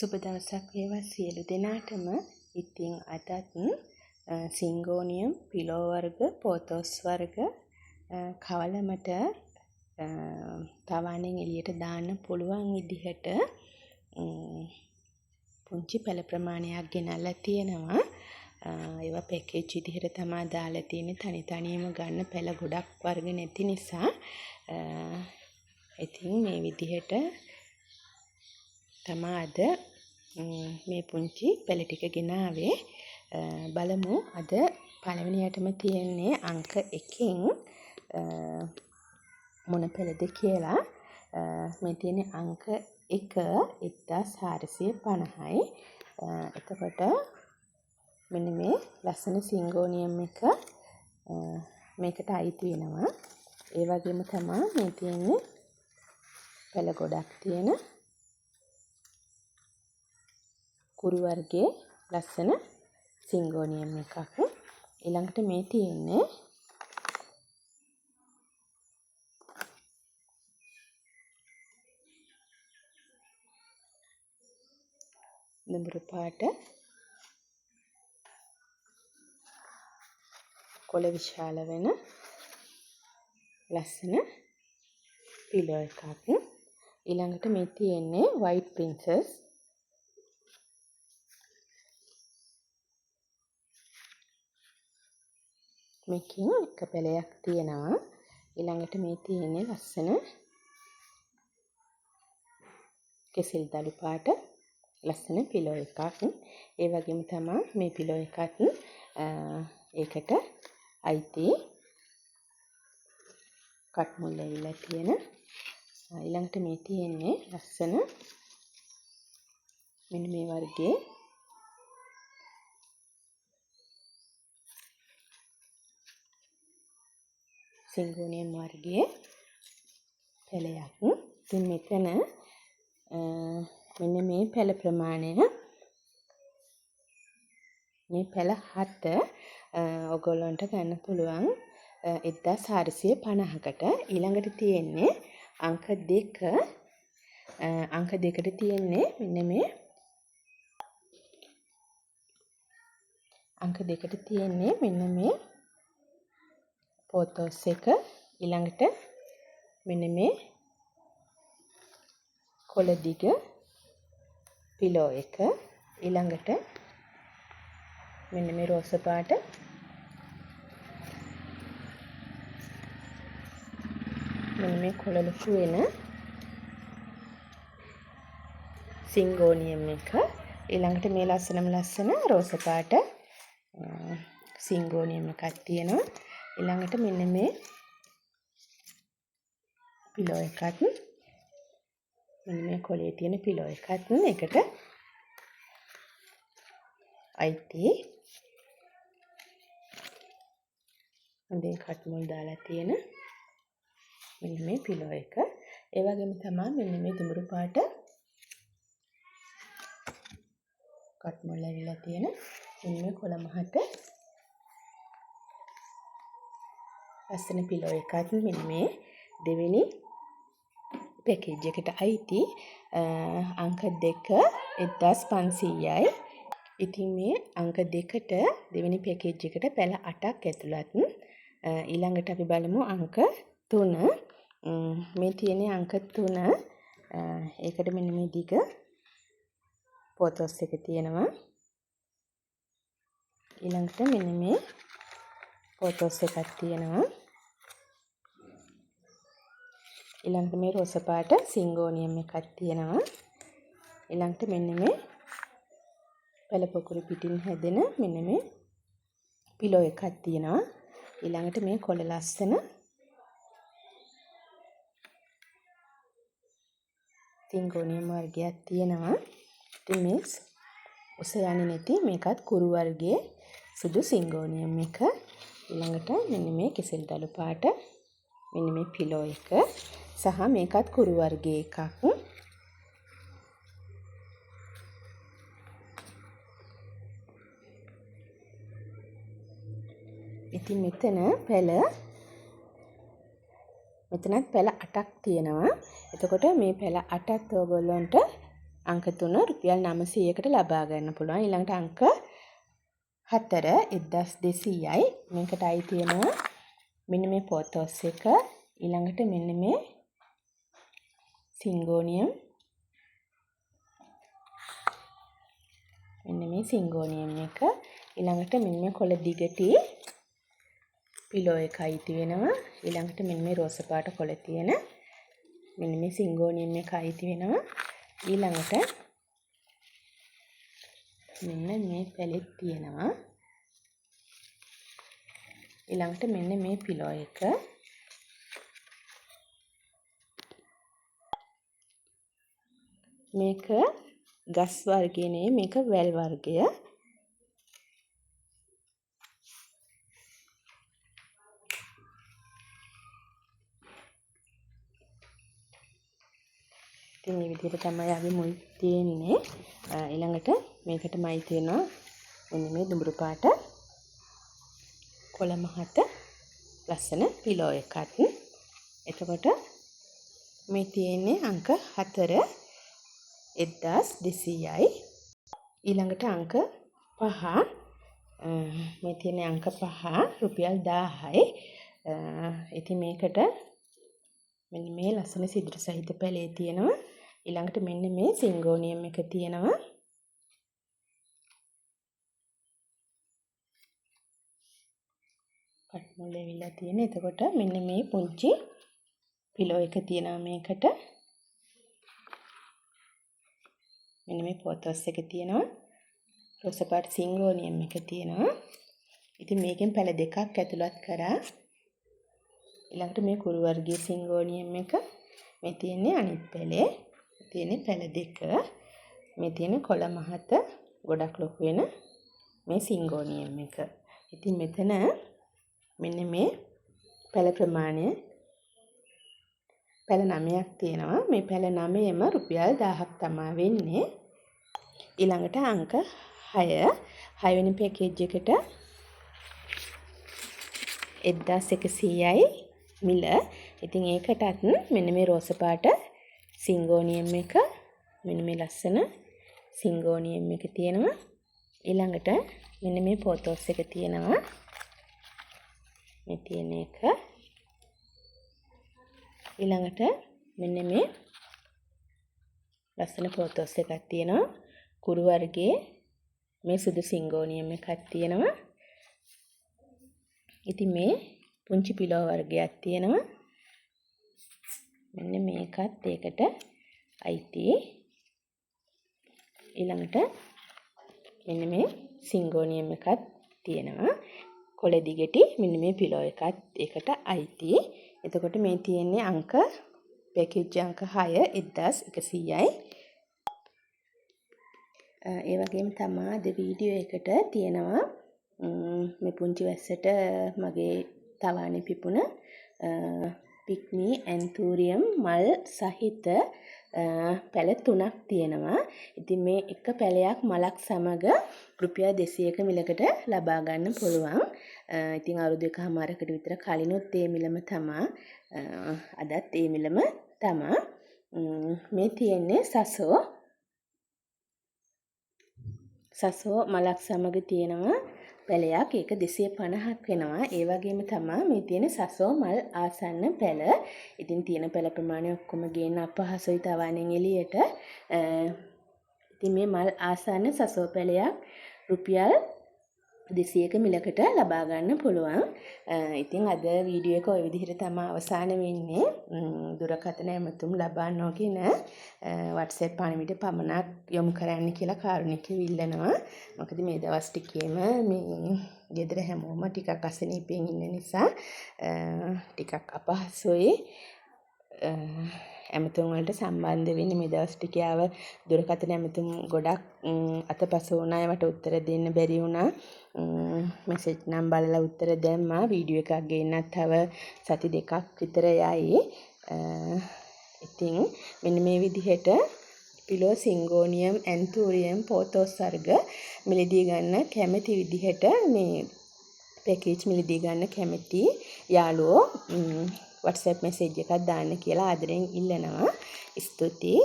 සුබ දවසක් වේවා සියලු දෙනාටම. ඉතින් අදත් සිංගෝනියම් පිලෝ වර්ග පෝතොස් වර්ග කවලමට තවණෙන් එළියට දාන්න පුළුවන් විදිහට පුංචි පැල ප්‍රමාණයක් ගෙනල්ලා තියෙනවා. ඒවා පැකේජ් විදිහට තමයි දාලා තියෙන්නේ. තනි තනියම ගන්න පැල ගොඩක් වර්ග නැති නිසා ඉතින් මේ විදිහට තමා අද මේ පුංචි පැල ටික ගෙනාවේ. බලමු අද පළවෙනියටම තියෙන්නේ අංක 1කින් මොන පැලද කියලා. මේ තියෙන්නේ අංක 1 1450යි. එතකොට මෙන්න මේ ලස්සන සිංගෝනියම් එක මේකට අයිති වෙනවා. ඒ වගේම තමයි මේ තියෙන්නේ පැල ගොඩක් තියෙන කුරු වර්ගයේ ලස්සන සිංගෝනියම් එකක්. ඊළඟට මේ තියෙන්නේ නුඹුරු පාට කොළ විශාල වෙන ලස්සන පිලෝ එකක්. ඊළඟට මේ තියෙන්නේ white princess. මේකෙන් එක පැලයක් තියෙනවා. ඊළඟට මේ තියෙන්නේ ලස්සන කෙසෙල් දළු පාට ලස්සන පිලෝ එකක්. ඒ වගේම තමයි මේ පිලෝ එකත් ඒකට අයිති කට් මුල් ඇවිල්ලා තියෙන. ඊළඟට මේ තියෙන්නේ ලස්සන මෙන්න මේ වර්ගයේ සිංගෝනියම් වර්ගයේ පැලයක්. ඉතින් මෙතන මෙන්න මේ පැල ප්‍රමාණය මේ පැල 7 ඔයගොල්ලන්ට ගන්න පුළුවන් 1450කට. ඊළඟට තියෙන්නේ අංක 2. අංක 2ට තියෙන්නේ මෙන්න මේ අංක 2ට තියෙන්නේ මෙන්න මේ පෝතොස් එක. ඊළඟට මෙන්න මේ කොළ දිග පිලෝ එක. ඊළඟට මෙන්න මේ රෝස පාට මෙන්න මේ කොළ ලොකු වෙන සිංගෝනියම් එක. ඊළඟට මේ ලස්සන රෝස පාට සිංගෝනියම් එකක් තියෙනවා. ඊළඟට මෙන්න මේ පිලෝ එකත් මෙන්න මේ කොළේ තියෙන පිලෝ එකත් එකට අයිති. හොඳින් කට් මුල් දාලා තියෙන මෙන්න මේ පිලෝ එක. ඒ වගේම තමයි මෙන්න මේ දුඹුරු පාට කට් මුල් ඇවිල්ලා තියෙන මෙන්න මේ කොළ මහත ලස්සන පිලෝ එකත් මෙන්න මේ දෙවෙනි පැකේජ් එකට අයිති අංක 2 1500යි. ඉතින් මේ අංක 2ට දෙවෙනි පැකේජ් එකට පැල 8ක් ඇතුළත්. ඊළඟට අපි බලමු අංක 3. මේ තියෙන්නේ අංක 3. ඒකට මෙන්න මේ දිග පෝතොස් එක තියෙනවා. ඊළඟට මෙන්න මේ පෝතොස් එකක් තියෙනවා. ඊළඟට මේ රෝස පාට සිංගෝනියම් එකක් තියෙනවා. ඊළඟට මෙන්න මේ පැල පොකුරු පිටින් හැදෙන මෙන්න මේ පිලෝ එකක් තියෙනවා. ඊළඟට මේ කොළ ලස්සන සිංගෝනියම් වර්ගයක් තියෙනවා. ඉතින් මේ උස යන්නේ නැති මේකත් කුරු වර්ගයේ සුදු සිංගෝනියම් එක. ඊළඟට මෙන්න මේ කෙසෙල් දළු පාට මෙන්න මේ පිලෝ එක සහ මේකත් කුරු වර්ගයේ එකක්. ඉතින් මෙතනත් පැල 8ක් තියෙනවා. එතකොට මේ පැල 8ත් ඔයගොල්ලන්ට අංක 3 රුපියල් 900කට ලබා ගන්න පුළුවන්. ඊළඟට අංක 4 1200යි. මේකට අයිති වෙනවා මෙන්න මේ පොතොස් එක. ඊළඟට මෙන්න මේ සිංගෝනියම්. මෙන්න මේ සිංගෝනියම් එක. ඊළඟට මෙන්න මේ කොළ දිගටි පිලෝ එක අයිති වෙනවා. ඊළඟට මෙන්න මේ රෝස පාට කොළ තියෙන මෙන්න මේ සිංගෝනියම් එක අයිති වෙනවා. ඊළඟට මෙන්න මේ පැලෙට් තියෙනවා. ඊළඟට මෙන්න මේ පිලෝ එක. මේක ගස් වර්ගය නෙවෙයි, මේක වැල් වර්ගය. ඉතින් මේ විදිහට තමයි අපි මුල් තියෙන්නේ. ඊළඟට මේකටමයි තියෙනවා මෙන්න මේ දුඹුරු පාට කොළ මහත ලස්සන පිලෝ එකක්. එතකොට මේ තියෙන්නේ අංක 4 1200යි. ඊළඟට අංක 5 මේ තියෙන්නේ අංක 5 රුපියල් 1000යි. ඉතින් මේකට මෙන්න මේ ලස්සන සිදුරු සහිත පැලේ තියෙනවා. ඊළඟට මෙන්න මේ සිංගෝනියම් එක තියෙනවා. කට් මුල් එවිලා තියෙන. එතකොට මෙන්න මේ පුංචි පිලෝ එක තියෙනවා මේකට. මෙන්න මේ පොතොස් එක තියෙනවා. රෝස පාට සිංගෝනියම් එක තියෙනවා. ඉතින් මේකෙන් පැල දෙකක් ඇතුළත් කරා. ඊළඟට මේ කුරු වර්ගයේ සිංගෝනියම් එක. මේ තියෙන්නේ අනිත් පැලේ. තියෙන්නේ පැල දෙක. මේ තියෙන්නේ කොළ මහත ගොඩක් ලොකු වෙන මේ සිංගෝනියම් එක. ඉතින් මෙතන මෙන්න මේ පැල ප්‍රමාණය පැල 9ක් තියෙනවා. මේ පැල 9ෙම රුපියල් 1000ක් තමයි වෙන්නේ. ඊළඟට අංක 6 වෙනි පැකේජ් එකට 1100යි මිල. ඉතින් ඒකටත් මෙන්න මේ රෝස පාට සිංගෝනියම් එක මෙන්න මේ ලස්සන සිංගෝනියම් එක තියෙනවා. ඊළඟට මෙන්න මේ පොතොස් එක තියෙනවා. මේ තියෙන එක. ඊළඟට මෙන්න මේ ලස්සන පොතොස් එකක් තියෙනවා. කුරු වර්ගයේ මේ සුදු සිංගෝනියම් එකක් තියෙනවා. ඉතින් මේ පුංචි පිලෝ වර්ගයක් තියෙනවා. මෙන්න මේකත් ඒකට අයිති. ඊළඟට මෙන්න මේ සිංගෝනියම් එකක් තියෙනවා. කොළ දිගටි මෙන්න මේ පිලෝ එකත් ඒකට අයිති. එතකොට මේ තියෙන්නේ අංක පැකේජ් අංක 6 1100යි. ඒ වගේම තමයි අද වීඩියෝ එකට තියෙනවා මේ පුංචි වැස්සට මගේ තවානේ පිපුණ පික්නි ඇන්තූරියම් මල් සහිත පැල 3ක් තියෙනවා. ඉතින් මේ එක පැලයක් මලක් සමග රුපියල් 200ක මිලකට ලබා ගන්න පුළුවන්. ඉතින් අවුරුදු 1කමාරකට විතර කලිනුත් මේ මිලම තමයි. අදත් මේ මිලම තමයි. මේ තියෙන්නේ සසෝ මලක් සමග තියෙනවා පැලයක්. ඒක 250ක් වෙනවා. ඒ වගේම තමයි මේ තියෙන සසෝ මල් ආසන්න පැල. ඉතින් තියෙන පැල ප්‍රමාණය ඔක්කොම ගේන්න අපහසුයි තවන්නේ එළියට. ඉතින් මේ මල් ආසන්න සසෝ පැලයක් රුපියල් 200ක මිලකට ලබා ගන්න පුළුවන්. ඉතින් අද වීඩියෝ එක ওই විදිහට තමයි අවසන් වෙන්නේ. දුරකථන ඇමතුම් ලබා නොගෙන WhatsApp පණිවිඩ පමණක් යොමු කරන්න කියලා කාරුණිකව ඉල්ලනවා. මොකද මේ දවස් ටිකේම මේ ගෙදර හැමෝම ටිකක් අසනීපෙන් ඉන්න නිසා ටිකක් අපහසුයි. ඇමතුම් වලට සම්බන්ධ වෙන්නේ මේ දවස් ටිකේව දුරකථන ඇමතුම් ගොඩක් අතපසු වුණා. ඒවට උත්තර දෙන්න බැරි වුණා. මෙසේජ් නම් බලලා උත්තර දැම්මා. වීඩියෝ එකක් ගේන්නත් තව සති දෙකක් විතර යයි. ඉතින් මෙන්න මේ විදිහට පිලෝ සිංගෝනියම් ඇන්තූරියම් පොතොස් වර්ග මිලදී ගන්න කැමති විදිහට මේ පැකේජ් මිලදී ගන්න කැමති යාළුවෝ WhatsApp message එකක් දාන්න කියලා ආදරෙන් ඉල්ලනවා. ස්තුතියි.